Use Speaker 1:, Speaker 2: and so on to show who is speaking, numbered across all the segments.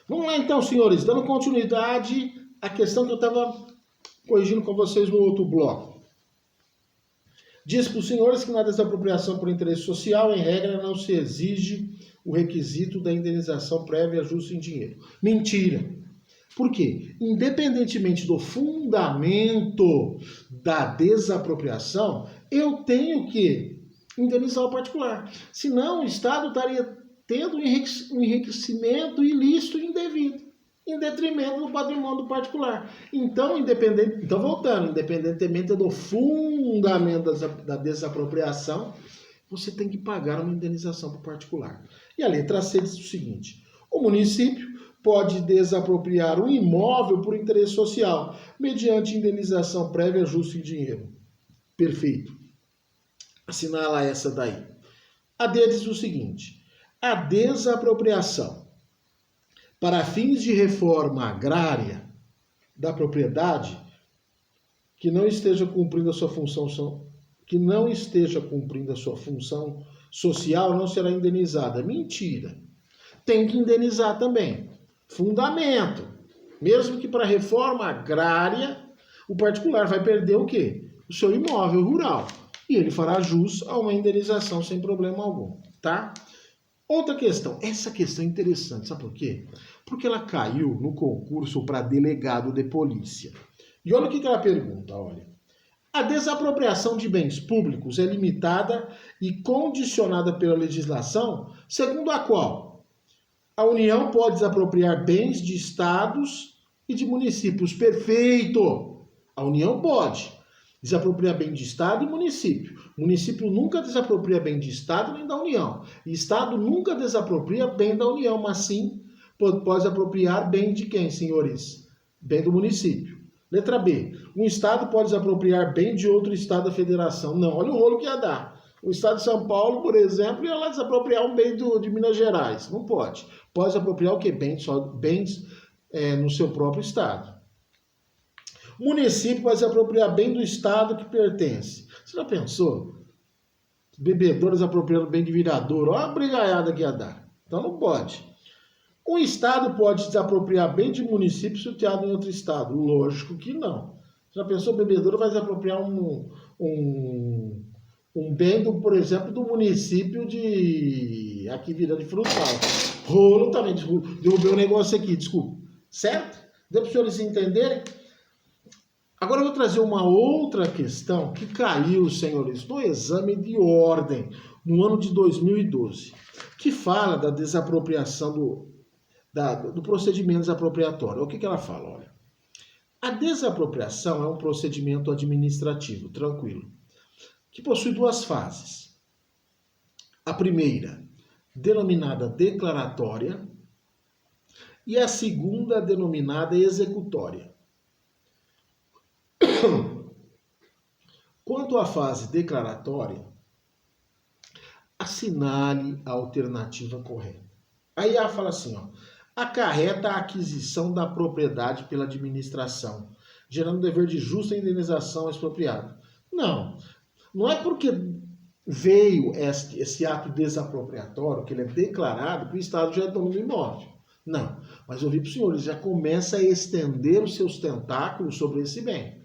Speaker 1: Vamos lá então, senhores, dando continuidade à questão que eu estava corrigindo com vocês no outro bloco. Diz para os senhores que na desapropriação por interesse social, em regra, não se exige o requisito da indenização prévia justa em dinheiro. Mentira. Por quê? Independentemente do fundamento da desapropriação, eu tenho que indenizar o particular. Senão, o Estado estaria tendo um enriquecimento ilícito e indevido, em detrimento do patrimônio do particular. Então, independentemente do fundamento da desapropriação, você tem que pagar uma indenização para o particular. E a letra C diz o seguinte: o município pode desapropriar um imóvel por interesse social, mediante indenização prévia justa em dinheiro. Perfeito. Assinala essa daí. A D diz o seguinte: a desapropriação para fins de reforma agrária da propriedade que não esteja cumprindo a sua função social não será indenizada. Mentira. Tem que indenizar também. Fundamento. Mesmo que para reforma agrária, o particular vai perder o quê? O seu imóvel rural. E ele fará jus a uma indenização sem problema algum, tá? Outra questão. Essa questão é interessante, sabe por quê? Porque ela caiu no concurso para delegado de polícia. E olha o que ela pergunta, olha. A desapropriação de bens públicos é limitada e condicionada pela legislação, segundo a qual a União pode desapropriar bens de estados e de municípios. Perfeito! A União pode desapropriar bem de estado e município. O município nunca desapropria bem de estado nem da União. E estado nunca desapropria bem da União, mas sim pode apropriar bem de quem, senhores? Bem do município. Letra B. Um estado pode desapropriar bem de outro estado da federação. Não, olha o rolo que ia dar. O estado de São Paulo, por exemplo, ia lá desapropriar um bem de Minas Gerais. Não pode. Pode desapropriar o quê? Bens no seu próprio estado. O município pode desapropriar bem do estado que pertence. Você já pensou? Bebedores apropriando bem de Viradouro. Olha a brigaiada que ia dar. Então não pode. Um estado pode desapropriar bem de município situado em outro estado? Lógico que não. Já pensou, bebedouro vai desapropriar um bem, por exemplo, do município de... aqui Vila de Frutal. Rolo também, derrubei um negócio aqui, desculpa. Certo? Deu para os senhores entenderem? Agora eu vou trazer uma outra questão que caiu, senhores, no exame de ordem, no ano de 2012, que fala da desapropriação do procedimento desapropriatório. O que ela fala? Olha, a desapropriação é um procedimento administrativo, tranquilo, que possui duas fases. A primeira, denominada declaratória, e a segunda, denominada executória. Quanto à fase declaratória, assinale a alternativa correta. Aí ela fala assim, ó, acarreta a aquisição da propriedade pela administração, gerando dever de justa indenização expropriada. Não é porque veio esse ato desapropriatório, que ele é declarado, que o Estado já é dono do imóvel. Não, mas eu vi para os senhores, já começa a estender os seus tentáculos sobre esse bem.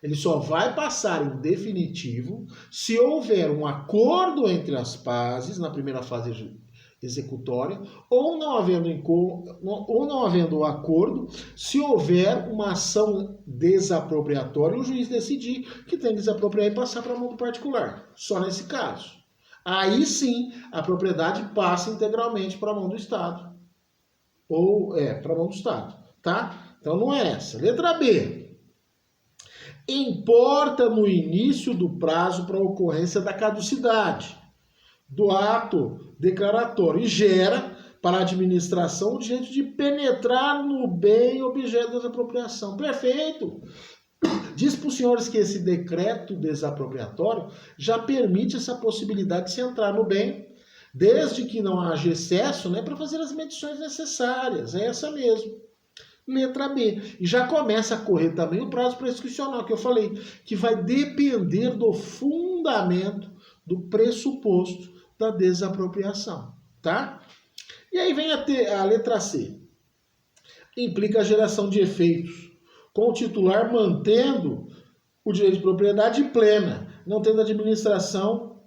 Speaker 1: Ele só vai passar em definitivo se houver um acordo entre as partes, na primeira fase executória, ou não havendo acordo, se houver uma ação desapropriatória, o juiz decidir que tem que desapropriar e passar para a mão do particular. Só nesse caso. Aí sim, a propriedade passa integralmente para a mão do Estado. Para a mão do Estado, tá? Então não é essa. Letra B. Importa no início do prazo para a ocorrência da caducidade do ato declaratório e gera para a administração o direito de penetrar no bem objeto da desapropriação. Perfeito! Diz para os senhores que esse decreto desapropriatório já permite essa possibilidade de se entrar no bem, desde que não haja excesso, né, para fazer as medições necessárias. É essa mesmo. Letra B. E já começa a correr também o prazo prescricional, que eu falei, que vai depender do fundamento, do pressuposto da desapropriação, tá? E aí vem a letra C. implica a geração de efeitos, com o titular mantendo o direito de propriedade plena, não tendo administração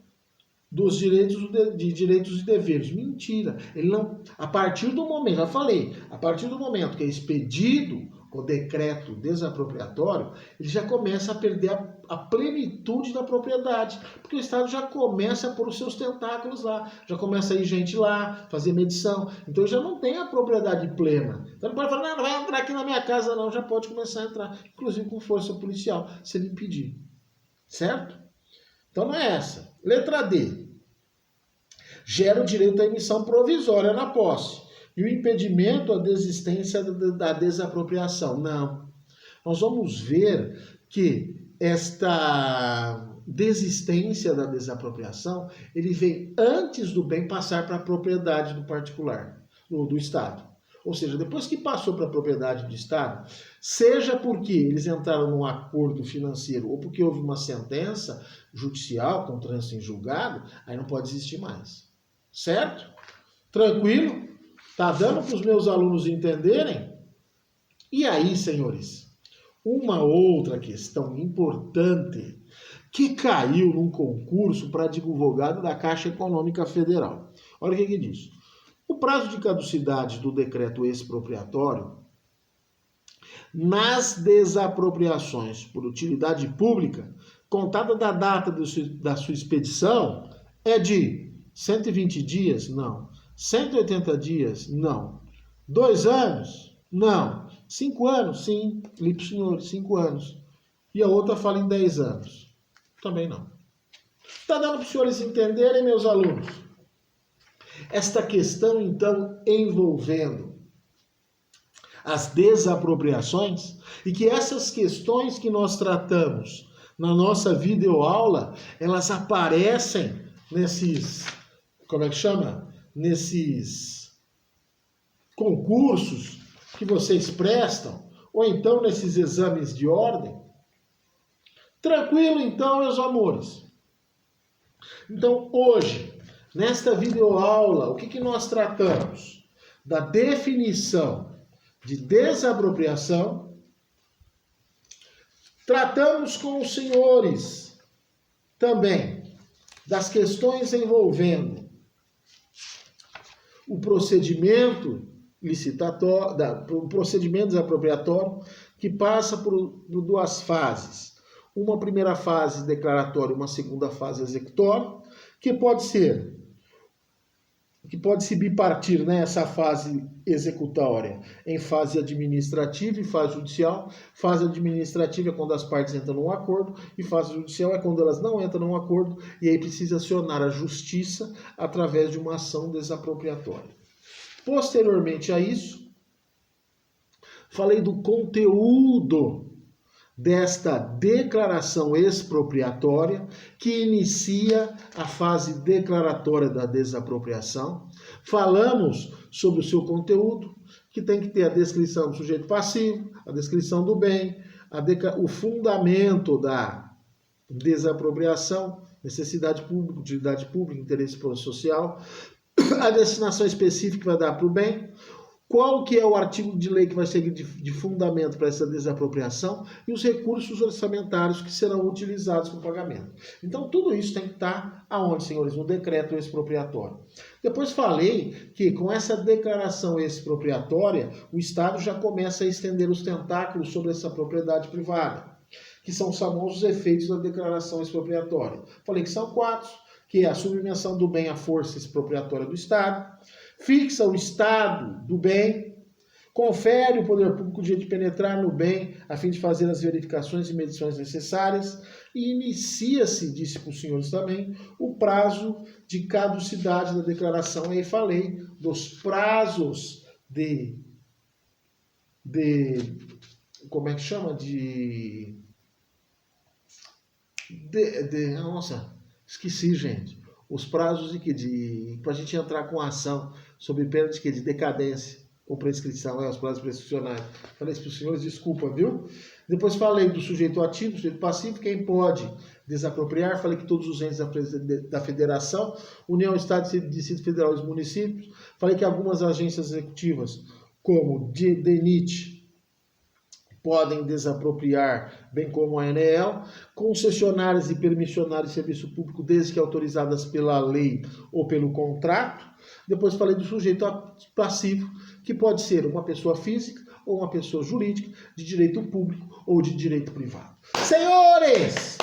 Speaker 1: dos direitos e deveres. Mentira. Ele não, a partir do momento, já falei, a partir do momento que é expedido o decreto desapropriatório, ele já começa a perder a plenitude da propriedade, porque o Estado já começa a pôr os seus tentáculos lá, já começa a ir gente lá, fazer medição, então já não tem a propriedade plena. Então não pode falar, não vai entrar aqui na minha casa não, já pode começar a entrar, inclusive com força policial, se ele impedir. Certo? Então não é essa. Letra D. Gera o direito à emissão provisória na posse e o impedimento à desistência da desapropriação. Não. Nós vamos ver que esta desistência da desapropriação, ele vem antes do bem passar para a propriedade do particular, do Estado. Ou seja, depois que passou para a propriedade do Estado, seja porque eles entraram num acordo financeiro ou porque houve uma sentença judicial com trânsito em julgado, aí não pode existir mais. Certo? Tranquilo? Tá dando para os meus alunos entenderem? E aí, senhores, uma outra questão importante que caiu num concurso para advogado da Caixa Econômica Federal. Olha o que diz. O prazo de caducidade do decreto expropriatório nas desapropriações por utilidade pública, contada da data da sua expedição, é de 120 dias? Não. 180 dias? Não. 2 anos? Não. 5 anos? Sim. Li para os senhores, 5 anos. E a outra fala em 10 anos. Também não. Está dando para os senhores entenderem, meus alunos? Esta questão, então, envolvendo as desapropriações, e que essas questões que nós tratamos na nossa videoaula, elas aparecem nesses, nesses concursos que vocês prestam, ou então nesses exames de ordem. Tranquilo, então, meus amores? Então, hoje, nesta videoaula, o que nós tratamos? Da definição de desapropriação. Tratamos com os senhores também das questões envolvendo o procedimento licitatório, o procedimento desapropriatório, que passa por 2 fases. Uma primeira fase declaratória, uma segunda fase executória, que pode se bipartir nessa fase executória em fase administrativa e fase judicial. Fase administrativa é quando as partes entram num acordo e fase judicial é quando elas não entram num acordo e aí precisa acionar a justiça através de uma ação desapropriatória. Posteriormente a isso, falei do conteúdo desta declaração expropriatória, que inicia a fase declaratória da desapropriação. Falamos sobre o seu conteúdo, que tem que ter a descrição do sujeito passivo, a descrição do bem, o fundamento da desapropriação, necessidade pública, utilidade pública, interesse social, a destinação específica que vai dar para o bem, qual que é o artigo de lei que vai servir de fundamento para essa desapropriação e os recursos orçamentários que serão utilizados para o pagamento. Então, tudo isso tem que estar aonde, senhores? No decreto expropriatório. Depois falei que com essa declaração expropriatória, o Estado já começa a estender os tentáculos sobre essa propriedade privada, que são os famosos efeitos da declaração expropriatória. Falei que são 4, que é a submissão do bem à força expropriatória do Estado, fixa o estado do bem, confere o poder público o direito de penetrar no bem a fim de fazer as verificações e medições necessárias e inicia-se, disse para os senhores também, o prazo de caducidade da declaração. Aí falei dos prazos como é que chama? Nossa, esqueci, gente. Os prazos para a gente entrar com ação sob pena de decadência ou prescrição, os prazos prescricionais. Falei isso para os senhores, desculpa, viu? Depois falei do sujeito ativo, sujeito passivo, quem pode desapropriar. Falei que todos os entes da federação, União, Estado, Distrito Federal e os municípios. Falei que algumas agências executivas, como DENIT, podem desapropriar, bem como a ANEEL, concessionárias e permissionárias de serviço público, desde que autorizadas pela lei ou pelo contrato. Depois falei do sujeito passivo, que pode ser uma pessoa física ou uma pessoa jurídica, de direito público ou de direito privado. Senhores!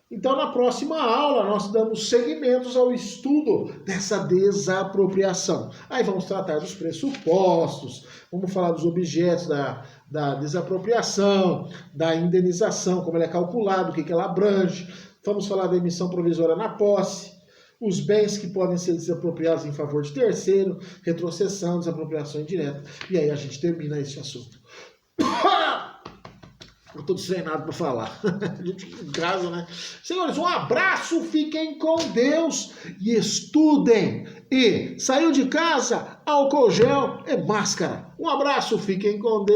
Speaker 1: Então, na próxima aula, nós damos seguimentos ao estudo dessa desapropriação. Aí vamos tratar dos pressupostos, vamos falar dos objetos da desapropriação, da indenização, como ela é calculada, o que ela abrange. Vamos falar da emissão provisória na posse, os bens que podem ser desapropriados em favor de terceiro, retrocessão, desapropriação indireta. E aí a gente termina esse assunto. Eu estou destreinado para falar. A gente fica em casa, né? Senhores, um abraço, fiquem com Deus e estudem. E saiu de casa, álcool gel e máscara. Um abraço, fiquem com Deus.